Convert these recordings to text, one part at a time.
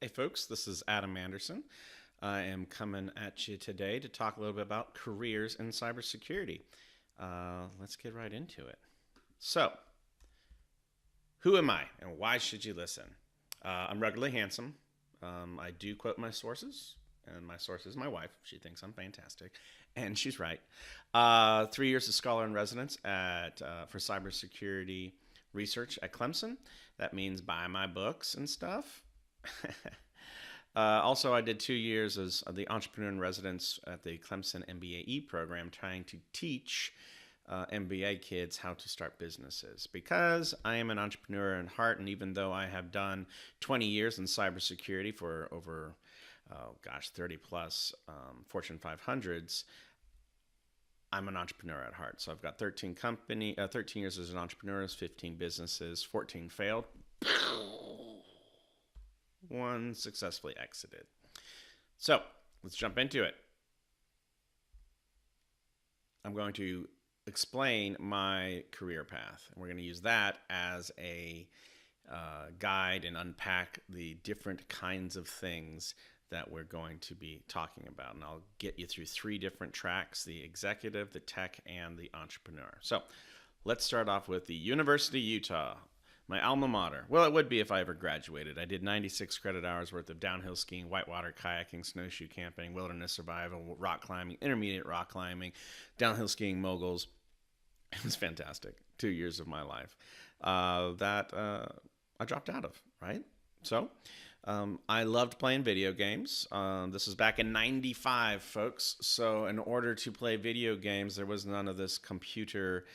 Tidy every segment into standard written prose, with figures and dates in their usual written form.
Hey folks, this is Adam Anderson. I am coming at you today to talk a little bit about careers in cybersecurity. Let's get right into it. So, who am I and why should you listen? I'm ruggedly handsome. I do quote my sources, and my source is my wife. She thinks I'm fantastic, and she's right. 3 years as scholar in residence for cybersecurity research at Clemson. That means buy my books and stuff. Also, I did 2 years as the entrepreneur in residence at the Clemson MBAE program, trying to teach MBA kids how to start businesses. Because I am an entrepreneur in heart, and even though I have done 20 years in cybersecurity for over, 30 plus Fortune 500s, I'm an entrepreneur at heart. So I've got 13 years as an entrepreneur, 15 businesses, 14 failed. One successfully exited. So let's jump into it. I'm going to explain my career path, and we're going to use that as a guide and unpack the different kinds of things that we're going to be talking about. And I'll get you through three different tracks: the executive, the tech, and the entrepreneur. So let's start off with the University of Utah, my alma mater. Well, it would be if I ever graduated. I did 96 credit hours worth of downhill skiing, whitewater kayaking, snowshoe camping, wilderness survival, rock climbing, intermediate rock climbing, downhill skiing moguls. It was fantastic. 2 years of my life that I dropped out of, right? So I loved playing video games. This was back in '95, folks. So in order to play video games, there was none of this computer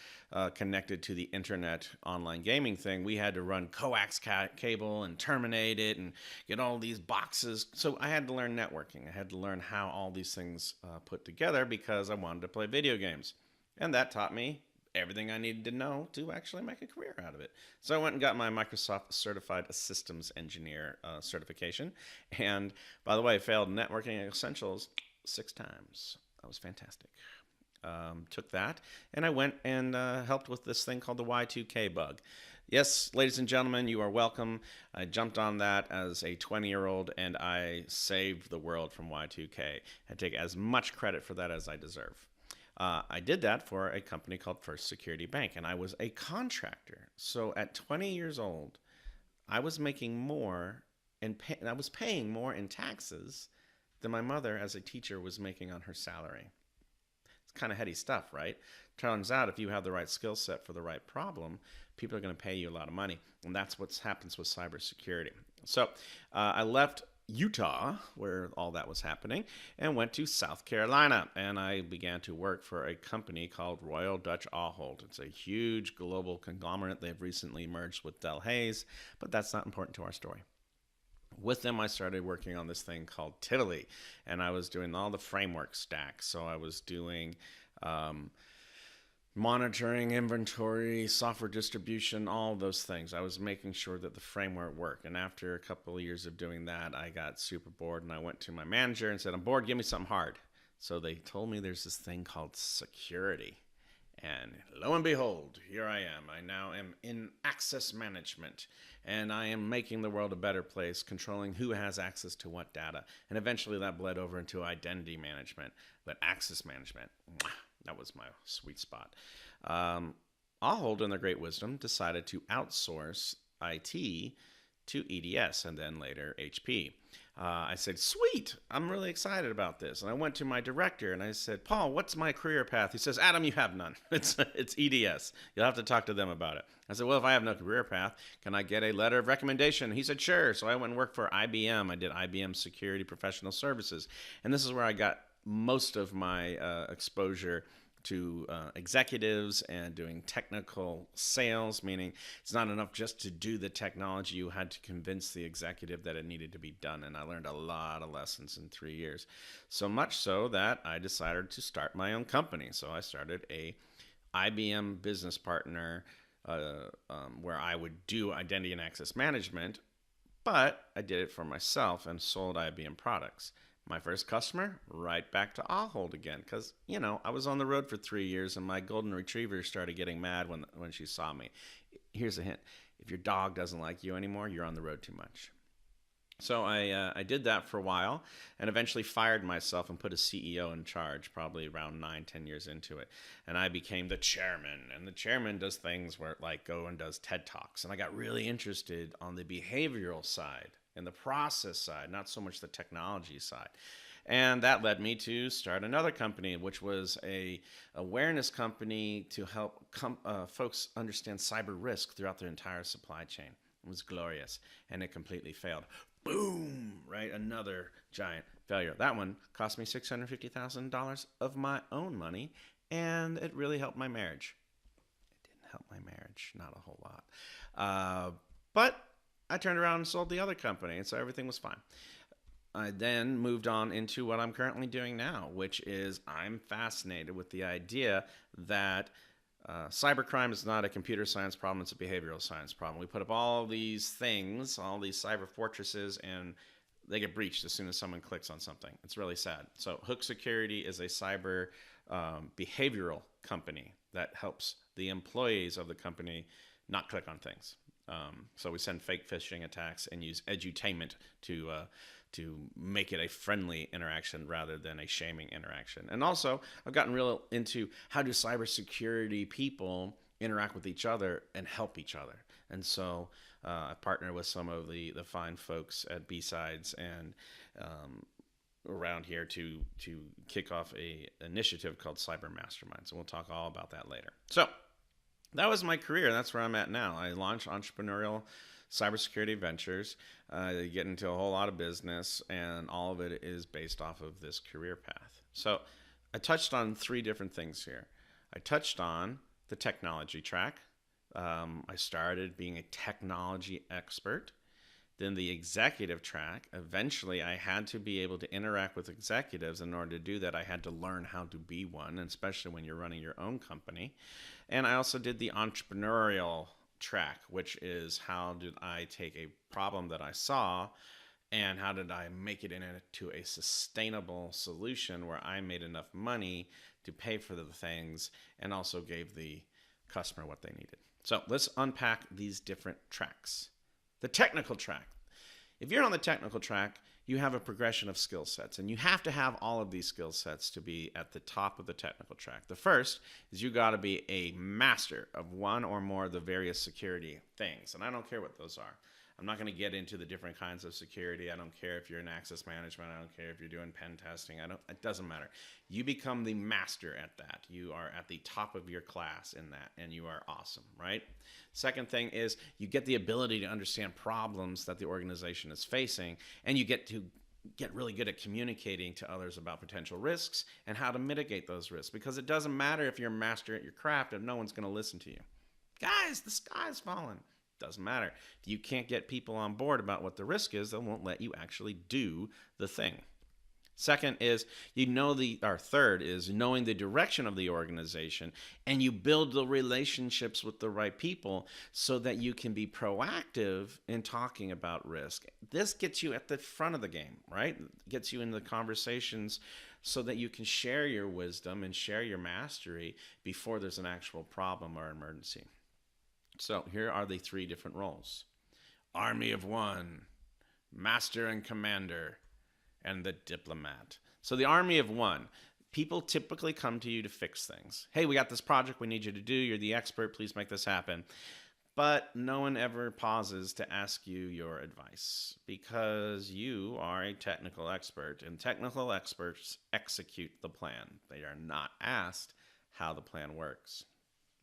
connected to the internet online gaming thing. We had to run coax cable and terminate it and get all these boxes. So I had to learn networking. I had to learn how all these things put together because I wanted to play video games. And that taught me everything I needed to know to actually make a career out of it. So I went and got my Microsoft Certified Systems Engineer certification. And by the way, I failed Networking Essentials 6 times. That was fantastic. Took that, and I went and helped with this thing called the Y2K bug. Yes, ladies and gentlemen, you are welcome. I jumped on that as a 20-year-old, and I saved the world from Y2K. I take as much credit for that as I deserve. I did that for a company called First Security Bank, and I was a contractor. So at 20 years old, I was making more, and I was paying more in taxes than my mother as a teacher was making on her salary. It's kind of heady stuff, right? Turns out if you have the right skill set for the right problem, people are going to pay you a lot of money, and that's what happens with cybersecurity. So I left Utah, where all that was happening, and went to South Carolina, and I began to work for a company called Royal Dutch Ahold. It's a huge global conglomerate. They've recently merged with Delhaize, but that's not important to our story. With them, I started working on this thing called Tiddly, and I was doing all the framework stacks. So I was doing monitoring, inventory, software distribution, all those things. I was making sure that the framework worked. And after a couple of years of doing that, I got super bored, and I went to my manager and said, "I'm bored, give me something hard." So they told me there's this thing called security. And lo and behold, here I am. I now am in access management, and I am making the world a better place, controlling who has access to what data. And eventually that bled over into identity management, but access management, that was my sweet spot. Ahold, in their great wisdom, decided to outsource IT to EDS and then later HP. I said, "Sweet, I'm really excited about this." And I went to my director and I said, "Paul, what's my career path?" He says, "Adam, you have none. It's EDS. You'll have to talk to them about it." I said, "Well, if I have no career path, can I get a letter of recommendation?" He said, "Sure." So I went and worked for IBM. I did IBM Security Professional Services. And this is where I got most of my exposure to executives and doing technical sales, meaning it's not enough just to do the technology. You had to convince the executive that it needed to be done. And I learned a lot of lessons in 3 years. So much so that I decided to start my own company. So I started a IBM business partner where I would do identity and access management, but I did it for myself and sold IBM products. My first customer, right back to Ahold again, because, I was on the road for 3 years and my golden retriever started getting mad when she saw me. Here's a hint. If your dog doesn't like you anymore, you're on the road too much. So I did that for a while and eventually fired myself and put a CEO in charge, probably around 9, 10 years into it. And I became the chairman. And the chairman does things where, like, go and does TED Talks. And I got really interested on the behavioral side and the process side, not so much the technology side. And that led me to start another company, which was a awareness company to help folks understand cyber risk throughout their entire supply chain. It was glorious, and it completely failed. Boom! Right, another giant failure. That one cost me $650,000 of my own money, and it really helped my marriage. It didn't help my marriage, not a whole lot. But I turned around and sold the other company, and so everything was fine. I then moved on into what I'm currently doing now, which is I'm fascinated with the idea that cybercrime is not a computer science problem, it's a behavioral science problem. We put up all these things, all these cyber fortresses, and they get breached as soon as someone clicks on something. It's really sad. So Hook Security is a cyber behavioral company that helps the employees of the company not click on things. So we send fake phishing attacks and use edutainment to make it a friendly interaction rather than a shaming interaction. And also, I've gotten real into how do cybersecurity people interact with each other and help each other. And so I partner with some of the fine folks at BSides and around here to kick off a initiative called Cyber Masterminds. And we'll talk all about that later. So that was my career. That's where I'm at now. I launched entrepreneurial cybersecurity ventures, get into a whole lot of business, and all of it is based off of this career path. So I touched on 3 different things here. I touched on the technology track. I started being a technology expert. Then the executive track. Eventually, I had to be able to interact with executives. In order to do that, I had to learn how to be one, especially when you're running your own company. And I also did the entrepreneurial track, which is how did I take a problem that I saw and how did I make it into a sustainable solution where I made enough money to pay for the things and also gave the customer what they needed. So let's unpack these different tracks. The technical track. If you're on the technical track, you have a progression of skill sets, and you have to have all of these skill sets to be at the top of the technical track. The first is you got to be a master of one or more of the various security things, and I don't care what those are. I'm not going to get into the different kinds of security. I don't care if you're in access management. I don't care if you're doing pen testing. It doesn't matter. You become the master at that. You are at the top of your class in that, and you are awesome, right? Second thing is you get the ability to understand problems that the organization is facing, and you get to get really good at communicating to others about potential risks and how to mitigate those risks, because it doesn't matter if you're a master at your craft if no one's going to listen to you. Guys, the sky's falling. Doesn't matter. If you can't get people on board about what the risk is, they won't let you actually do the thing. Second is third is knowing the direction of the organization, and you build the relationships with the right people so that you can be proactive in talking about risk. This gets you at the front of the game, right? Gets you in the conversations so that you can share your wisdom and share your mastery before there's an actual problem or emergency. So here are the 3 different roles. Army of one, master and commander, and the diplomat. So the army of one, people typically come to you to fix things. Hey, we got this project we need you to do. You're the expert. Please make this happen. But no one ever pauses to ask you your advice because you are a technical expert, and technical experts execute the plan. They are not asked how the plan works.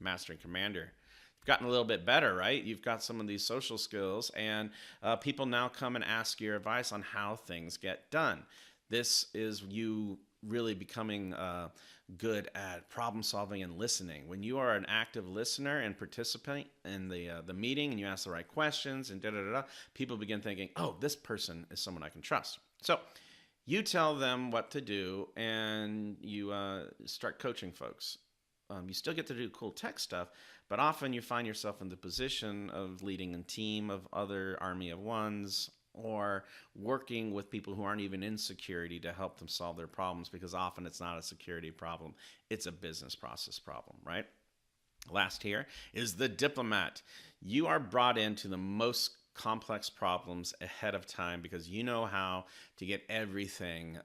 Master and commander. Gotten a little bit better, right? You've got some of these social skills, and people now come and ask your advice on how things get done. This is you really becoming good at problem solving and listening. When you are an active listener and participant in the meeting, and you ask the right questions, and people begin thinking, "Oh, this person is someone I can trust." So you tell them what to do, and you start coaching folks. You still get to do cool tech stuff, but often you find yourself in the position of leading a team of other army of ones or working with people who aren't even in security to help them solve their problems, because often it's not a security problem, it's a business process problem, right? Last here is the diplomat. You are brought into the most complex problems ahead of time because you know how to get everything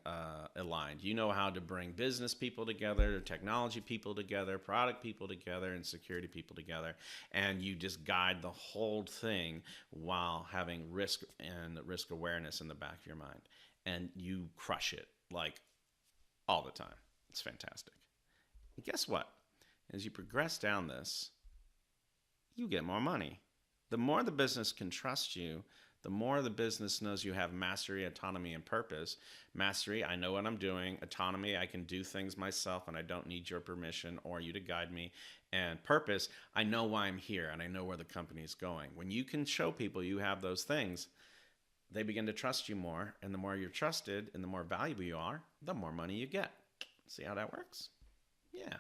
aligned. You know how to bring business people together, technology people together, product people together, and security people together. And you just guide the whole thing while having risk and risk awareness in the back of your mind. And you crush it like all the time. It's fantastic. And guess what? As you progress down this, you get more money. The more the business can trust you, the more the business knows you have mastery, autonomy, and purpose. Mastery, I know what I'm doing. Autonomy, I can do things myself and I don't need your permission or you to guide me. And purpose, I know why I'm here and I know where the company is going. When you can show people you have those things, they begin to trust you more. And the more you're trusted and the more valuable you are, the more money you get. See how that works? Yeah.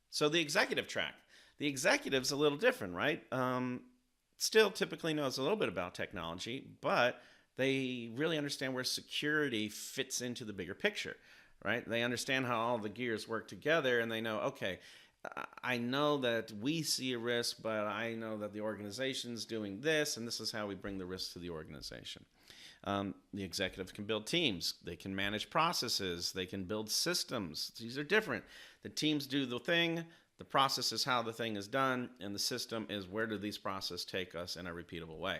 So the executive track. The executive's a little different, right? Still typically knows a little bit about technology, but they really understand where security fits into the bigger picture, right? They understand how all the gears work together and they know, okay, I know that we see a risk, but I know that the organization's doing this, and this is how we bring the risk to the organization. The executive can build teams. They can manage processes. They can build systems. These are different. The teams do the thing. The process is how the thing is done, and the system is where do these processes take us in a repeatable way.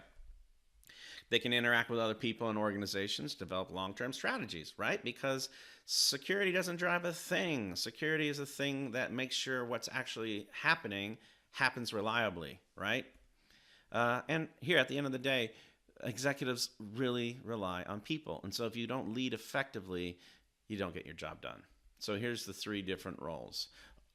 They can interact with other people and organizations, develop long-term strategies, right? Because security doesn't drive a thing. Security is a thing that makes sure what's actually happening happens reliably, right? And here at the end of the day, executives really rely on people. And so if you don't lead effectively, you don't get your job done. So here's the 3 different roles.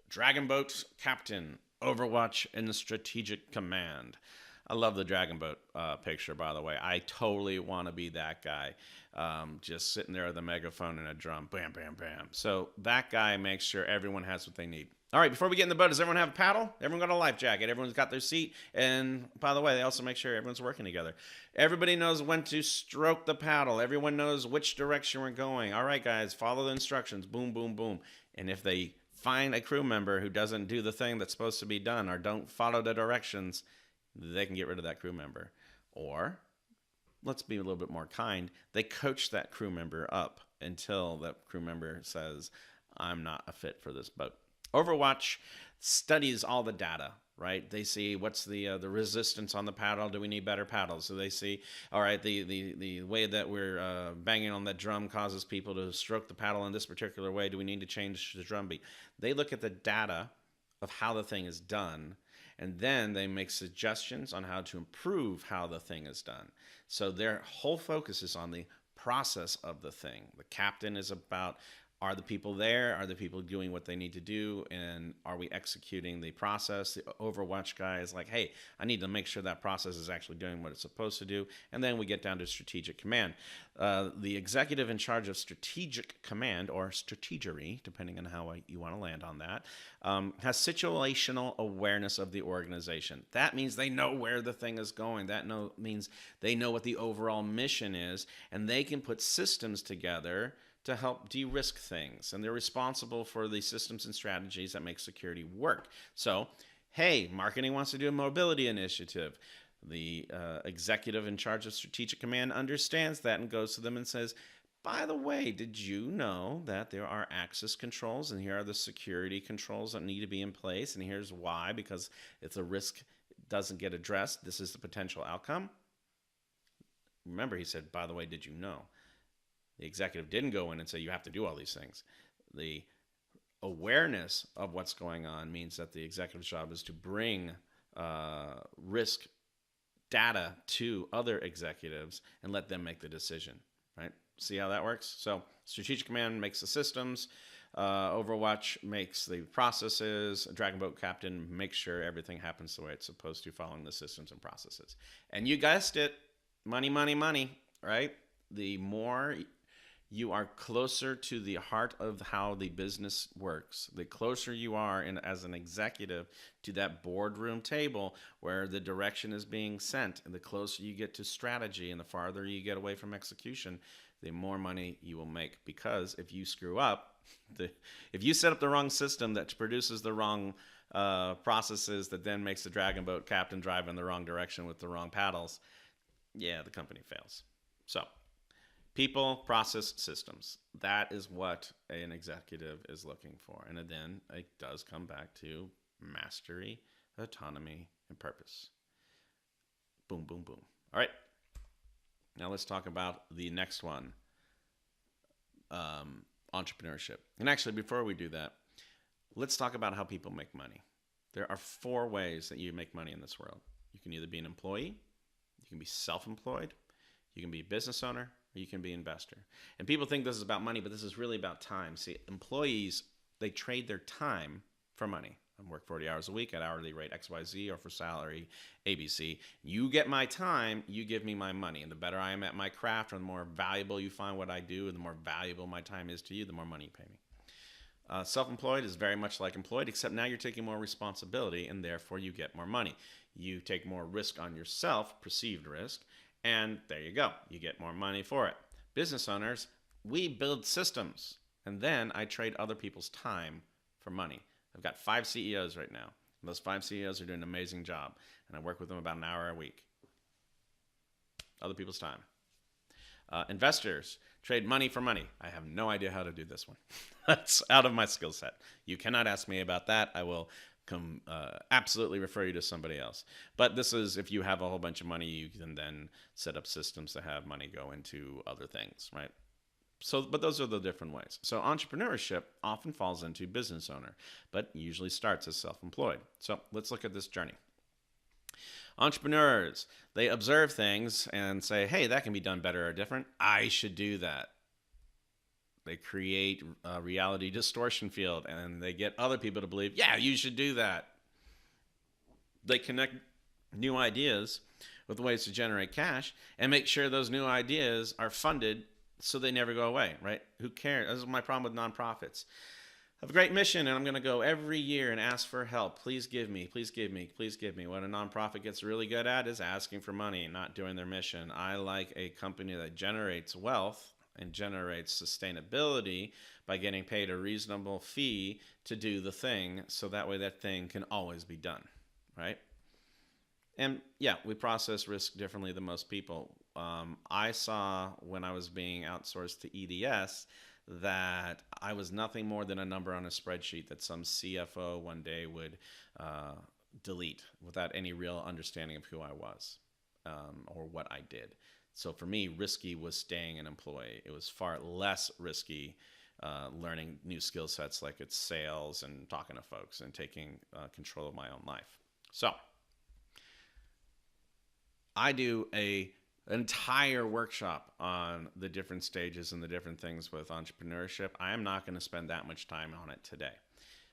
Dragon Boat Captain, Overwatch, and the Strategic Command. I love the Dragon Boat picture, by the way. I totally want to be that guy, just sitting there with a megaphone and a drum. Bam, bam, bam. So that guy makes sure everyone has what they need. All right, before we get in the boat, does everyone have a paddle? Everyone got a life jacket. Everyone's got their seat. And by the way, they also make sure everyone's working together. Everybody knows when to stroke the paddle. Everyone knows which direction we're going. All right, guys, follow the instructions. Boom, boom, boom. And if they find a crew member who doesn't do the thing that's supposed to be done or don't follow the directions, they can get rid of that crew member. Or, let's be a little bit more kind, they coach that crew member up until that crew member says, I'm not a fit for this boat. Overwatch studies all the data, right? They see what's the resistance on the paddle. Do we need better paddles? So they see, all right, the way that we're banging on that drum causes people to stroke the paddle in this particular way. Do we need to change the drum beat? They look at the data of how the thing is done, and then they make suggestions on how to improve how the thing is done. So their whole focus is on the process of the thing. The captain is about, are the people there? Are the people doing what they need to do? And are we executing the process? The Overwatch guy is like, hey, I need to make sure that process is actually doing what it's supposed to do. And then we get down to strategic command. The executive in charge of strategic command, or strategery, depending on how you want to land on that, has situational awareness of the organization. That means they know where the thing is going. That means they know what the overall mission is, and they can put systems together to help de-risk things. And they're responsible for the systems and strategies that make security work. So, hey, marketing wants to do a mobility initiative. The executive in charge of strategic command understands that and goes to them and says, by the way, did you know that there are access controls, and here are the security controls that need to be in place, and here's why, because if the risk doesn't get addressed, this is the potential outcome. Remember, he said, by the way, did you know? The executive didn't go in and say, you have to do all these things. The awareness of what's going on means that the executive's job is to bring risk data to other executives and let them make the decision, right? See how that works? So strategic command makes the systems. Overwatch makes the processes. Dragon Boat Captain makes sure everything happens the way it's supposed to, following the systems and processes. And you guessed it, money, money, money, right? The more you are closer to the heart of how the business works, the closer you are as an executive to that boardroom table where the direction is being sent, and the closer you get to strategy and the farther you get away from execution, the more money you will make. Because if you screw up, if you set up the wrong system that produces the wrong processes that then makes the dragon boat captain drive in the wrong direction with the wrong paddles, yeah, the company fails. So, people, process, systems. That is what an executive is looking for. And then it does come back to mastery, autonomy, and purpose. Boom, boom, boom. All right. Now let's talk about the next one, entrepreneurship. And actually, before we do that, let's talk about how people make money. There are 4 ways that you make money in this world. You can either be an employee, you can be self-employed, you can be a business owner, or you can be an investor. And people think this is about money, but this is really about time. See, employees, they trade their time for money. I work 40 hours a week at hourly rate XYZ or for salary ABC. You get my time, you give me my money. And the better I am at my craft, or the more valuable you find what I do, and the more valuable my time is to you, the more money you pay me. Self-employed is very much like employed, except now you're taking more responsibility, and therefore you get more money. You take more risk on yourself, perceived risk, and there you go. You get more money for it. Business owners, we build systems, and then I trade other people's time for money. I've got 5 CEOs right now. And those 5 CEOs are doing an amazing job, and I work with them about an hour a week. Other people's time. Investors trade money for money. I have no idea how to do this one. That's out of my skill set. You cannot ask me about that. I will absolutely refer you to somebody else. But this is, if you have a whole bunch of money, you can then set up systems to have money go into other things, right? So, but those are the different ways. So entrepreneurship often falls into business owner, but usually starts as self-employed. So let's look at this journey. Entrepreneurs, they observe things and say, hey, that can be done better or different. I should do that. They create a reality distortion field, and they get other people to believe, yeah, you should do that. They connect new ideas with ways to generate cash and make sure those new ideas are funded so they never go away, right? Who cares? This is my problem with nonprofits. I have a great mission, and I'm going to go every year and ask for help. Please give me, please give me, please give me. What a nonprofit gets really good at is asking for money, not doing their mission. I like a company that generates wealth and generates sustainability by getting paid a reasonable fee to do the thing, so that way that thing can always be done, right? And yeah, we process risk differently than most people. I saw when I was being outsourced to EDS that I was nothing more than a number on a spreadsheet that some CFO one day would delete without any real understanding of who I was or what I did. So for me, risky was staying an employee. It was far less risky learning new skill sets like it's sales and talking to folks and taking control of my own life. So I do an entire workshop on the different stages and the different things with entrepreneurship. I am not going to spend that much time on it today.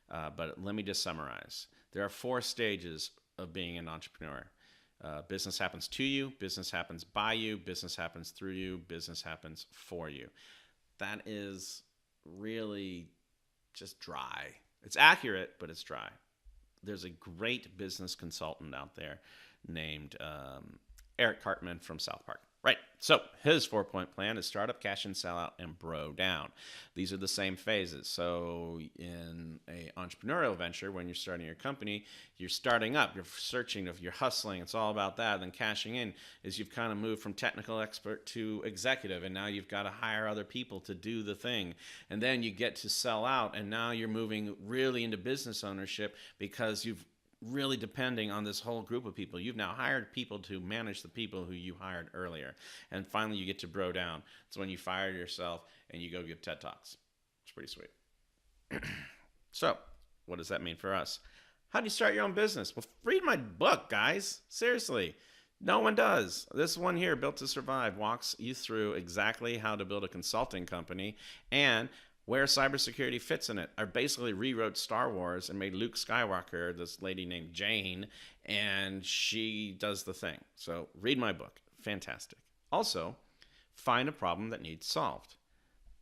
But let me just summarize. There are 4 stages of being an entrepreneur. Business happens to you, business happens by you, business happens through you, business happens for you. That is really just dry. It's accurate, but it's dry. There's a great business consultant out there named Eric Cartman from South Park. Right. So his 4-point plan is start up, cash in, sell out, and bro down. These are the same phases. So in an entrepreneurial venture, when you're starting your company, you're starting up, you're searching, you're hustling. It's all about that. Then cashing in is you've kind of moved from technical expert to executive, and now you've got to hire other people to do the thing. And then you get to sell out, and now you're moving really into business ownership because you've really depending on this whole group of people. You've now hired people to manage the people who you hired earlier. And finally, you get to bro down. It's when you fire yourself and you go give TED Talks. It's pretty sweet. So, what does that mean for us? How do you start your own business? Well, read my book, guys. Seriously. No one does. This one here, Built to Survive, walks you through exactly how to build a consulting company and where cybersecurity fits in it. I basically rewrote Star Wars and made Luke Skywalker this lady named Jane, and she does the thing. So read my book. Fantastic. Also, find a problem that needs solved.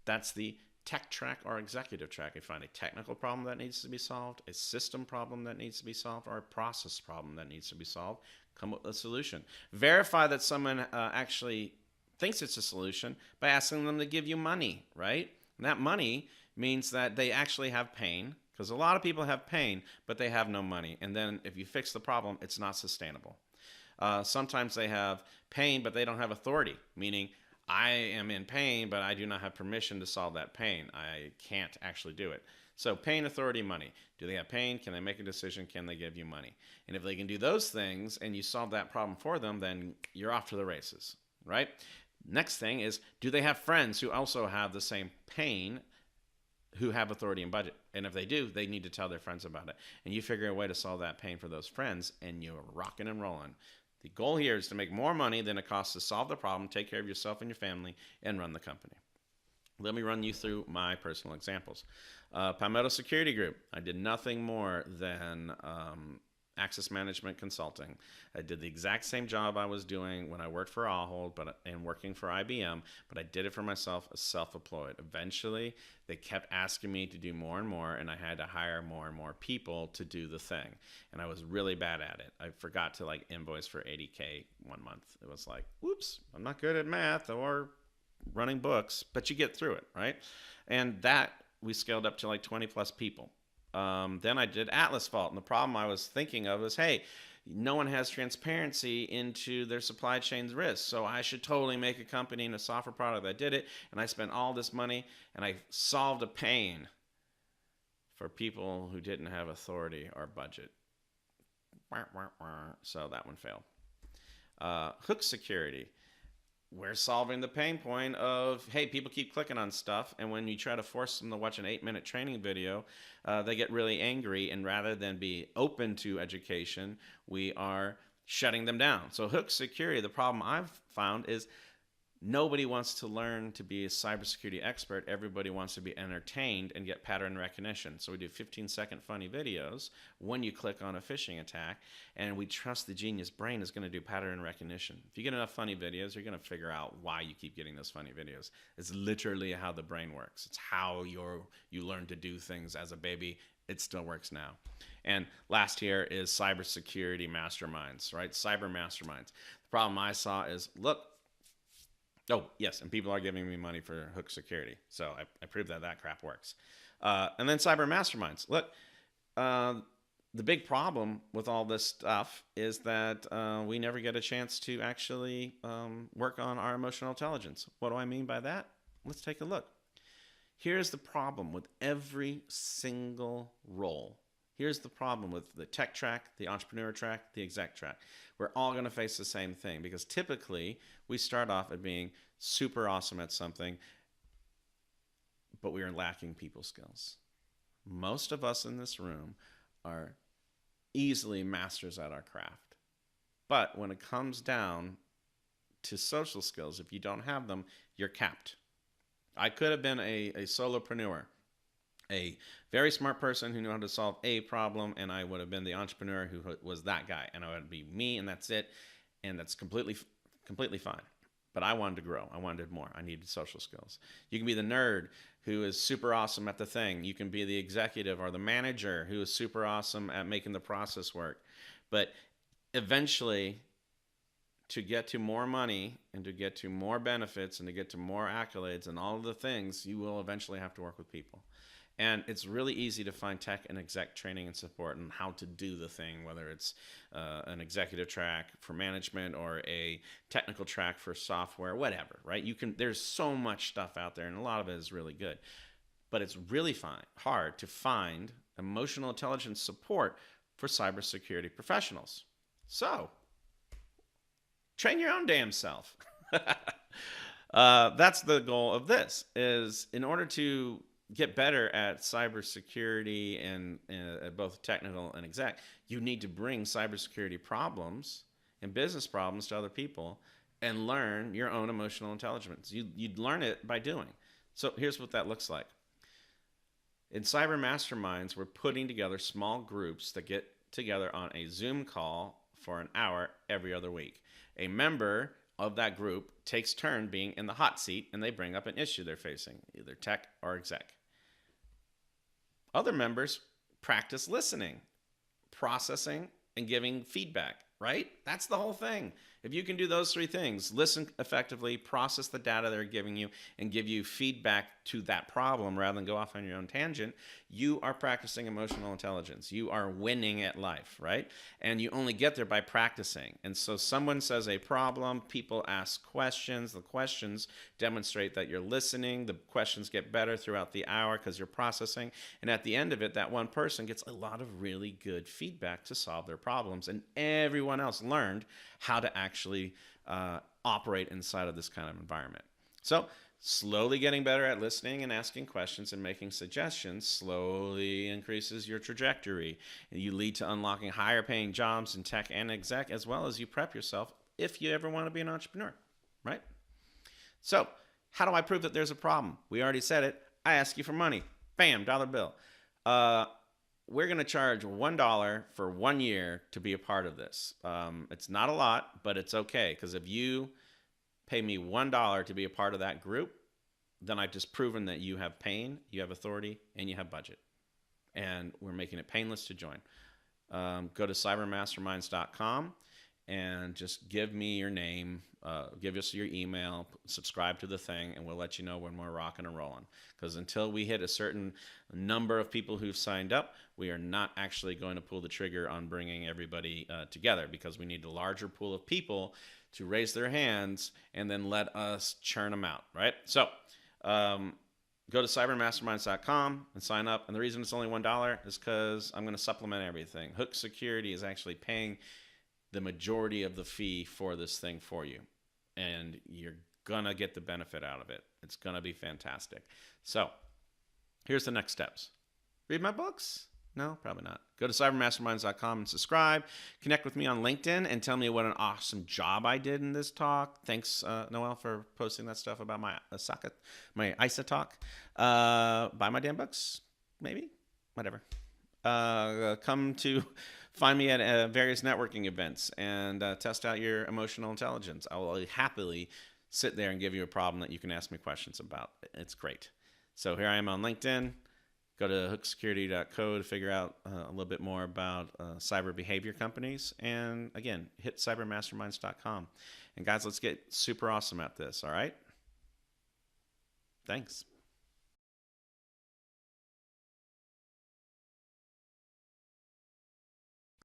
That's the tech track or executive track. You find a technical problem that needs to be solved, a system problem that needs to be solved, or a process problem that needs to be solved. Come up with a solution. Verify that someone actually thinks it's a solution by asking them to give you money, right? And that money means that they actually have pain, Because a lot of people have pain, but they have no money. And then if you fix the problem, it's not sustainable. Sometimes they have pain, but they don't have authority, meaning I am in pain, but I do not have permission to solve that pain. I can't actually do it. So pain, authority, money. Do they have pain? Can they make a decision? Can they give you money? And if they can do those things and you solve that problem for them, then you're off to the races, right? Next thing is, do they have friends who also have the same pain, who have authority and budget? And if they do, they need to tell their friends about it. And you figure a way to solve that pain for those friends, and you're rocking and rolling. The goal here is to make more money than it costs to solve the problem, take care of yourself and your family, and run the company. Let me run you through my personal examples. Palmetto Security Group. I did nothing more than access management consulting. I did the exact same job I was doing when I worked for Ahold and working for IBM, but I did it for myself as self-employed. Eventually, they kept asking me to do more and more, and I had to hire more and more people to do the thing. And I was really bad at it. I forgot to invoice for $80K one month. It was like, whoops, I'm not good at math or running books, but you get through it, right? And that we scaled up to 20 plus people. Then I did Atlas Vault, and the problem I was thinking of was, hey, no one has transparency into their supply chain's risk, so I should totally make a company and a software product that did it, and I spent all this money, and I solved a pain for people who didn't have authority or budget. So that one failed. Hook security. We're solving the pain point of, hey, people keep clicking on stuff, and when you try to force them to watch an 8-minute training video, they get really angry, and rather than be open to education, we are shutting them down. So hook security, the problem I've found is nobody wants to learn to be a cybersecurity expert. Everybody wants to be entertained and get pattern recognition. So we do 15-second funny videos when you click on a phishing attack, and we trust the genius brain is going to do pattern recognition. If you get enough funny videos, you're going to figure out why you keep getting those funny videos. It's literally how the brain works. It's how you learn to do things as a baby. It still works now. And last here is cybersecurity masterminds, right? Cyber masterminds. The problem I saw is, look, oh, yes, and people are giving me money for hook security. So I proved that crap works. And then cyber masterminds. Look, the big problem with all this stuff is that we never get a chance to actually work on our emotional intelligence. What do I mean by that? Let's take a look. Here's the problem with every single role. Here's the problem with the tech track, the entrepreneur track, the exec track. We're all going to face the same thing because typically we start off at being super awesome at something, but we are lacking people skills. Most of us in this room are easily masters at our craft. But when it comes down to social skills, if you don't have them, you're capped. I could have been a solopreneur, a very smart person who knew how to solve a problem, and I would have been the entrepreneur who was that guy, and I would be me, and that's it, and that's completely fine. But I wanted to grow. I wanted more. I needed social skills. You can be the nerd who is super awesome at the thing. You can be the executive or the manager who is super awesome at making the process work. But eventually, to get to more money and to get to more benefits and to get to more accolades and all of the things, you will eventually have to work with people. And it's really easy to find tech and exec training and support and how to do the thing, whether it's an executive track for management or a technical track for software, whatever, right? There's so much stuff out there, and a lot of it is really good. But it's really hard to find emotional intelligence support for cybersecurity professionals. So, train your own damn self. That's the goal of this, is in order to get better at cybersecurity and both technical and exec, you need to bring cybersecurity problems and business problems to other people and learn your own emotional intelligence. You'd learn it by doing. So here's what that looks like. In Cyber Masterminds, we're putting together small groups that get together on a Zoom call for an hour every other week. A member of that group takes turn being in the hot seat, and they bring up an issue they're facing, either tech or exec. Other members practice listening, processing, and giving feedback, right? That's the whole thing. If you can do those three things, listen effectively, process the data they're giving you, and give you feedback to that problem rather than go off on your own tangent, you are practicing emotional intelligence. You are winning at life, right? And you only get there by practicing. And so someone says a problem, people ask questions. The questions demonstrate that you're listening. The questions get better throughout the hour because you're processing. And at the end of it, that one person gets a lot of really good feedback to solve their problems. And everyone else learned how to actually operate inside of this kind of environment. So slowly getting better at listening and asking questions and making suggestions slowly increases your trajectory. You lead to unlocking higher paying jobs in tech and exec, as well as you prep yourself if you ever want to be an entrepreneur, right? So how do I prove that there's a problem? We already said it. I ask you for money. Bam, dollar bill. We're going to charge $1 for 1 year to be a part of this. It's not a lot, but it's okay, because if you pay me $1 to be a part of that group, then I've just proven that you have pain, you have authority, and you have budget. And we're making it painless to join. Go to cybermasterminds.com and just give me your name, give us your email, subscribe to the thing, and we'll let you know when we're rocking and rolling. Because until we hit a certain number of people who've signed up, we are not actually going to pull the trigger on bringing everybody together, because we need a larger pool of people to raise their hands and then let us churn them out, right? So go to cybermasterminds.com and sign up. And the reason it's only $1 is because I'm going to supplement everything. Hook Security is actually paying the majority of the fee for this thing for you, and you're gonna get the benefit out of it. It's gonna be fantastic. So here's the next steps. Read my books? No, probably not. Go to cybermasterminds.com and subscribe. Connect with me on LinkedIn and tell me what an awesome job I did in this talk. Thanks, Noel, for posting that stuff about my ISA talk. Buy my damn books, maybe, whatever. Come to find me at various networking events and test out your emotional intelligence. I will happily sit there and give you a problem that you can ask me questions about. It's great. So here I am on LinkedIn. Go to hooksecurity.co to figure out a little bit more about cyber behavior companies. And again, hit cybermasterminds.com. And guys, let's get super awesome at this, all right? Thanks.